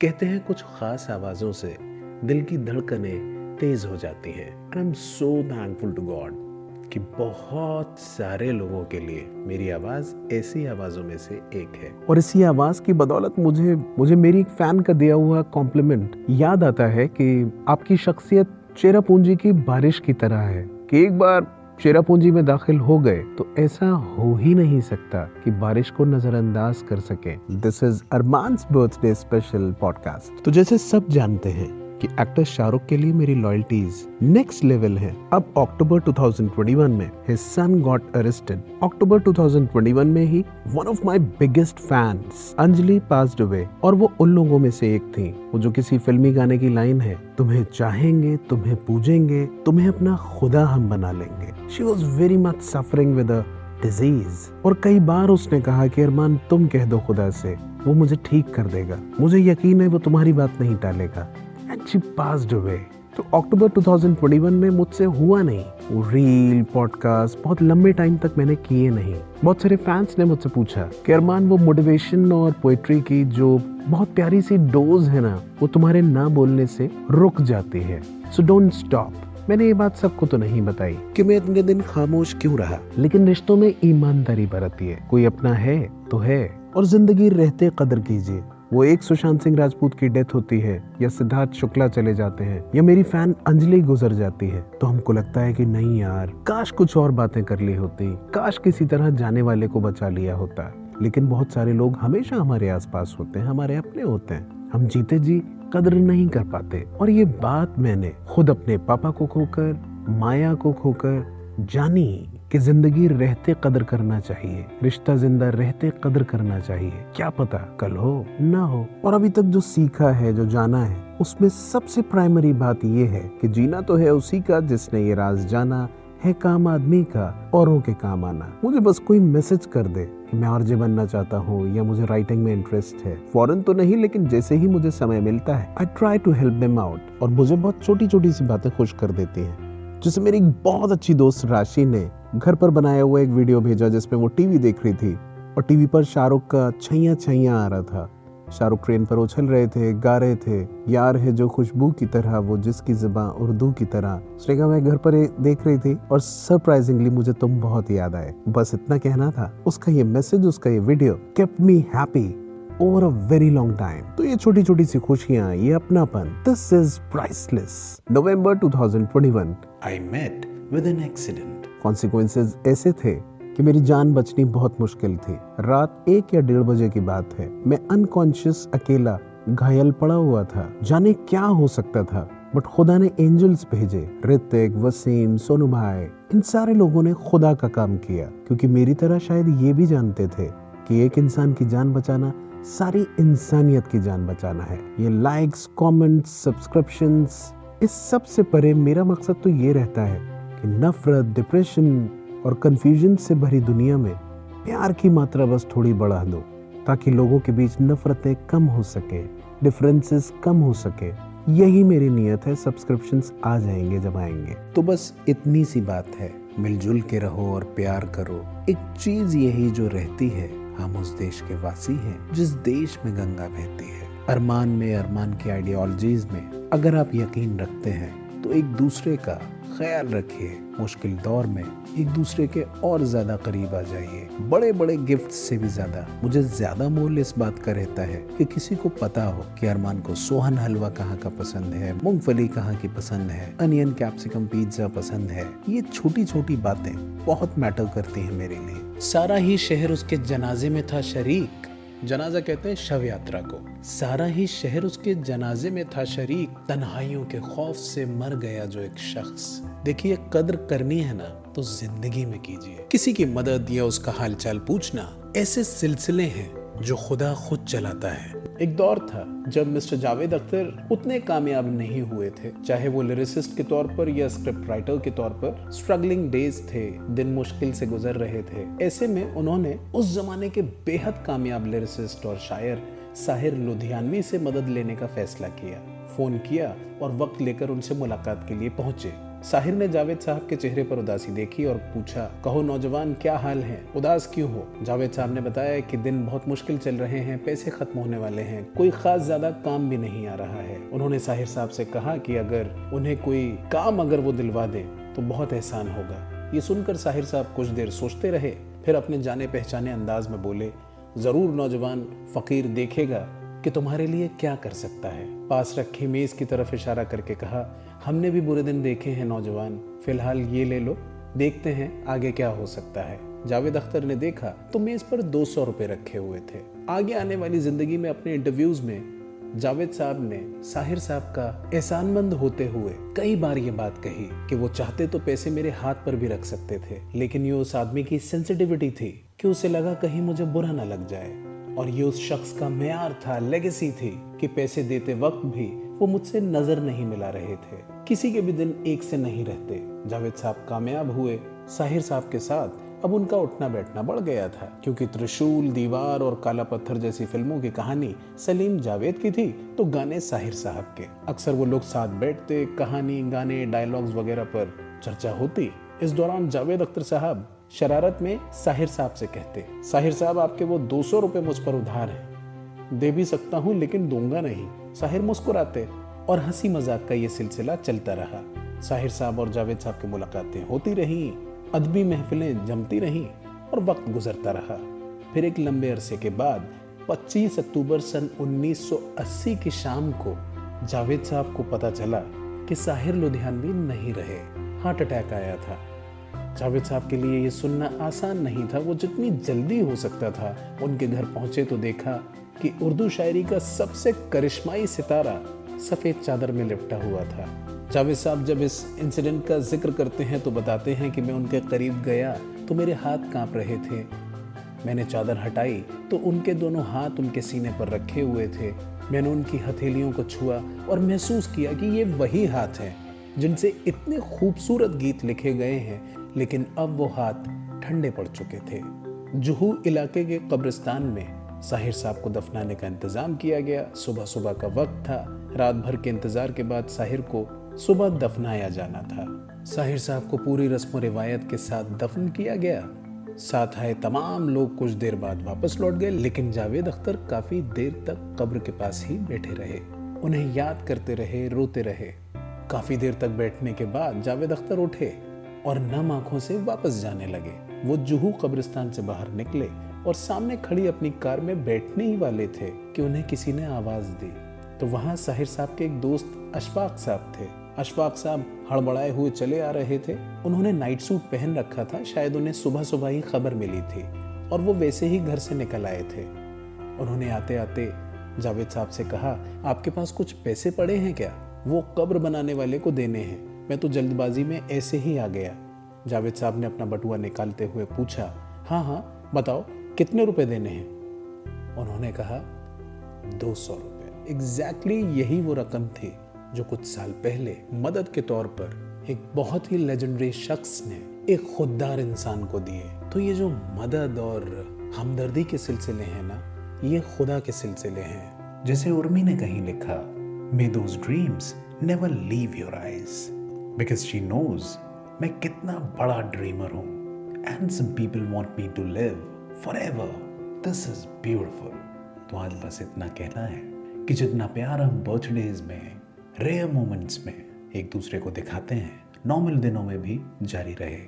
कहते हैं कुछ खास आवाज़ों से दिल की धड़कनें तेज़ हो जाती हैं। I am so thankful to God कि बहुत सारे लोगों के लिए मेरी आवाज़ ऐसी आवाज़ों में से एक है। और इसी आवाज़ की बदौलत मुझे मेरी एक फ़ैन का दिया हुआ कॉम्प्लीमेंट याद आता है कि आपकी शख्सियत चेरापूंजी की बारिश की तरह है कि एक बार चेरापूंजी में दाखिल हो गए तो ऐसा हो ही नहीं सकता कि बारिश को नजरअंदाज कर सके। This is Armaan's birthday special podcast. तो जैसे सब जानते हैं कि एक्टर शाहरुख के लिए मेरी लॉयल्टीज नेक्स्ट लेवल है। अब अक्टूबर 2021 में his son got arrested. October 2021 में ही one of my biggest fans Anjali passed away और वो उन लोगों में से एक थी वो जो किसी फिल्मी गाने की लाइन है, तुम्हें चाहेंगे, तुम्हें पूजेंगे, तुम्हें अपना खुदा हम बना लेंगे। She was very much suffering with a disease और कई बार उसने कहा कि अरमान तुम कह दो खुदा से, वो मुझे ठीक कर देगा, मुझे यकीन है वो तुम्हारी बात नहीं टालेगा। And she passed away. तो अक्टूबर 2021 में मुझसे हुआ नहीं। वो रील पॉडकास्ट बहुत लंबे टाइम तक मैंने किए नहीं। बहुत सारे फैंस ने मुझसे पूछा कि अरमान वो मोटिवेशन और पोएट्री की जो बहुत प्यारी सी डोज है ना, वो तुम्हारे ना बोलने से रुक जाती है। So don't stop. मैंने ये बात सबको तो नहीं बताई कि मैं इतने दिन खामोश क्यों रहा, लेकिन रिश्तों में ईमानदारी बरती है। कोई अपना है तो है और जिंदगी रहते कदर कीजिए। वो एक सुशांत सिंह राजपूत की डेथ होती है या सिद्धार्थ शुक्ला चले जाते हैं या मेरी फैन अंजलि गुजर जाती है तो हमको लगता है कि नहीं यार, काश कुछ और बातें कर ली होती, काश किसी तरह जाने वाले को बचा लिया होता। लेकिन बहुत सारे लोग हमेशा हमारे आसपास होते हैं, हमारे अपने होते हैं। हम जीते जी कदर नहीं कर पाते। और ये बात मैंने खुद अपने पापा को खोकर, माया को खोकर जानी कि जिंदगी रहते कदर करना चाहिए, रिश्ता जिंदा रहते कदर करना चाहिए। क्या पता कल हो ना हो। और अभी तक जो सीखा है, जो जाना है, उसमें सबसे प्राइमरी बात ये है कि जीना तो है उसी का जिसने ये राज जाना है, काम आदमी का औरों के काम आना। मुझे बस कोई मैसेज कर दे कि मैं आरजे बनना चाहता हूँ या मुझे राइटिंग में इंटरेस्ट है, फॉरेन तो नहीं लेकिन जैसे ही मुझे समय मिलता है I try to help them out. और मुझे बहुत छोटी छोटी सी बातें खुश कर देती हैं। जैसे मेरी बहुत अच्छी दोस्त राशि ने घर पर बनाया हुआ एक वीडियो भेजा जिसमें वो टीवी देख रही थी और टीवी पर शाहरुख का छैया छैया आ रहा था। शाहरुख ट्रेन पर उछल रहे थे, गा रहे थे, यार है जो खुशबू की तरह वो जिसकी ज़बां उर्दू की तरह। उसने कहा मैं घर पर देख रही थी और सरप्राइजिंगली मुझे तुम बहुत याद आए। बस इतना कहना था। उसका ये मैसेज, उसका ये video kept me happy over a very long time. तो ये छोटी छोटी सी खुशियां, ये अपनापन, this is priceless. November 2021 I met with an accident. Consequences ऐसे थे कि मेरी जान बचनी बहुत मुश्किल थी। रात 1 या 1:30 बजे की बात है। मैं अनकॉन्शियस अकेला घायल पड़ा हुआ था। जाने क्या हो सकता था, बट खुदा ने एंजल्स भेजे। ऋतिक, वसीम, सोनू भाई, इन सारे लोगों ने खुदा का काम किया क्योंकि मेरी तरह शायद ये भी जानते थे कि एक इंसान की जान बचाना सारी इंसानियत की जान बचाना है। ये लाइक्स, कमेंट्स, सब्सक्रिप्शंस, इस सब से परे मेरा मकसद तो ये रहता है कि नफरत, डिप्रेशन और कंफ्यूजन से भरी दुनिया में प्यार की मात्रा बस थोड़ी बढ़ा दो ताकि लोगों के बीच नफरतें कम हो सके, डिफरेंसेस कम हो सके। यही मेरी नियत है। सब्सक्रिप्शंस आ जाएंगे जब आएंगे। तो बस इतनी सी बात है, मिलजुल के रहो और प्यार करो। एक चीज यही जो रहती है, हम उस देश के वासी हैं जिस देश में गंगा बहती है। अरमान में, अरमान की आइडियोलॉजीज में अगर आप यकीन रखते हैं तो एक दूसरे का ख्याल रखिए। मुश्किल दौर में एक दूसरे के और ज्यादा करीब आ जाइए। बड़े बड़े गिफ्ट से भी ज्यादा मुझे ज्यादा मोल इस बात का रहता है कि किसी को पता हो कि अरमान को सोहन हलवा कहाँ का पसंद है, मूंगफली कहाँ की पसंद है, अनियन कैप्सिकम पिज्जा पसंद है। ये छोटी छोटी बातें बहुत मैटर करती हैं मेरे लिए। सारा ही शहर उसके जनाजे में था शरीक। जनाजा कहते हैं शव यात्रा को। सारा ही शहर उसके जनाजे में था शरीक। तन्हाइयों के खौफ से मर गया जो एक शख्स। देखिए, कद्र करनी है ना तो जिंदगी में कीजिए। किसी की मदद या उसका हालचाल पूछना ऐसे सिलसिले हैं जो खुदा खुद चलाता है। एक दौर था जब मिस्टर जावेद अख्तर उतने कामयाब नहीं हुए थे, चाहे वो लिरिसिस्ट के तौर पर या स्क्रिप्ट राइटर के तौर पर। स्ट्रगलिंग डेज थे, दिन मुश्किल से गुजर रहे थे। ऐसे में उन्होंने उस जमाने के बेहद कामयाब लिरिसिस्ट और शायर साहिर लुधियानवी से मदद लेने का फैसला किया। फोन किया और वक्त लेकर उनसे मुलाकात के लिए पहुंचे। साहिर ने जावेद साहब के चेहरे पर उदासी देखी और पूछा, कहो नौजवान, क्या हाल है, उदास क्यों हो? जावेद साहब ने बताया कि दिन बहुत मुश्किल चल रहे हैं, पैसे खत्म होने वाले हैं, कोई खास ज्यादा काम भी नहीं आ रहा है। उन्होंने साहिर साहब से कहा कि अगर उन्हें कोई काम वो दिलवा दे तो बहुत एहसान होगा। ये सुनकर साहिर साहब कुछ देर सोचते रहे, फिर अपने जाने पहचाने अंदाज में बोले, जरूर नौजवान, फकीर देखेगा कि तुम्हारे लिए क्या कर सकता है। पास रखी मेज की तरफ इशारा करके कहा, हमने भी बुरे दिन देखे हैं नौजवान, फिलहाल ये ले लो, देखते हैं आगे क्या हो सकता है। जावेद अख्तर ने देखा तो मेज पर 200 रुपए रखे हुए थे। आगे आने वाली जिंदगी में अपने इंटरव्यूज में जावेद साहब ने साहिर साहब का एहसानमंद होते हुए कई बार ये बात कही कि वो चाहते तो पैसे मेरे हाथ पर भी रख सकते थे, लेकिन ये उस आदमी की सेंसिटिविटी थी कि उसे लगा कहीं मुझे बुरा ना लग जाए, और ये उस शख्स का मेयार था, लेगेसी थी कि पैसे देते वक्त भी वो मुझसे नजर नहीं मिला रहे थे। किसी के भी दिन एक से नहीं रहते। जावेद साहब कामयाब हुए। साहिर साहब के साथ अब उनका उठना बैठना बढ़ गया था, क्योंकि त्रिशूल, दीवार और काला पत्थर जैसी फिल्मों की कहानी सलीम जावेद की थी तो गाने साहिर साहब के। अक्सर वो लोग साथ बैठते, कहानी, गाने, डायलॉग्स वगैरह पर चर्चा होती। इस दौरान जावेद अख्तर साहब शरारत में साहिर साहब से कहते, साहिर साहब, आपके वो 200 रुपए मुझ पर उधार हैं, दे भी सकता हूँ लेकिन दूंगा नहीं। साहिर मुस्कुराते और हंसी मजाक का ये सिलसिला चलता रहा। साहिर साहब और जावेद साहब की मुलाकातें होती रहीं, अदबी महफिलें जमती रहीं और वक्त गुजरता रहा। फिर एक लंबे अरसे के बाद 25 अक्टूबर सन 1980 की शाम को जावेद साहब को पता चला कि साहिर लुधियानवी नहीं रहे, हार्ट अटैक आया था। जावेद साहब के लिए ये सुनना आसान नहीं था। वो जितनी जल्दी हो सकता था उनके घर पहुंचे तो देखा कि उर्दू शायरी का सबसे करिश्माई सितारा सफेद चादर में लिपटा हुआ था। जावेद साहब जब इस इंसिडेंट का जिक्र करते हैं तो बताते हैं कि मैं उनके करीब गया तो मेरे हाथ कांप रहे थे। मैंने चादर हटाई तो उनके दोनों हाथ उनके सीने पर रखे हुए थे। मैंने उनकी हथेलियों को छुआ और महसूस किया कि ये वही हाथ हैं जिनसे इतने खूबसूरत गीत लिखे गए हैं, लेकिन अब वो हाथ ठंडे पड़ चुके थे। जुहू इलाके के कब्रिस्तान में साहिर साहब को दफनाने का इंतजाम किया गया। सुबह सुबह का वक्त था। रात भर के इंतजार के बाद साहिर को सुबह दफनाया जाना था। साहिर साहब को पूरी रस्म रिवायत के साथ दफन किया गया। साथ आए तमाम लोग कुछ देर बाद वापस लौट गए, लेकिन जावेद अख्तर काफी देर तक कब्र के पास ही बैठे रहे। उन्हें याद करते रहे, रोते रहे। काफी देर तक बैठने के बाद जावेद अख्तर उठे और नम आंखों से वापस जाने लगे। वो जुहू कब्रिस्तान से बाहर निकले और सामने खड़ी अपनी कार में बैठने ही वाले थे कि उन्हें किसी ने आवाज दी। तो वहां साहिर साहब के एक दोस्त अशफाक साहब थे। अशफाक साहब हड़बड़ाए हुए चले आ रहे थे। उन्होंने नाइट सूट पहन रखा था, शायद उन्हें सुबह सुबह ही खबर मिली थी और वो वैसे ही घर से निकल आए थे। उन्होंने आते आते जावेद साहब से कहा, आपके पास कुछ पैसे पड़े हैं क्या? वो कब्र बनाने वाले को देने हैं, मैं तो जल्दबाजी में ऐसे ही आ गया। जावेद साहब ने अपना बटुआ निकालते हुए पूछा, हाँ हाँ बताओ, कितने रुपए देने हैं? उन्होंने कहा 200 रुपए। एग्जैक्टली यही वो रकम थी जो कुछ साल पहले मदद के तौर पर एक बहुत ही लेजेंडरी शख्स ने एक खुददार इंसान को दिए। तो ये जो मदद और हमदर्दी के सिलसिले हैं ना, ये खुदा के सिलसिले हैं। जैसे उर्मी ने कहीं लिखा, May those dreams never leave your eyes, because she knows मैं कितना बड़ा ड्रीमर हूँ, and some people want me to live forever. This is beautiful. तो आज बस इतना कहना है कि जितना प्यार हम बर्थडेज में, रेयर मोमेंट्स में एक दूसरे को दिखाते हैं, नॉर्मल दिनों में भी जारी रहे।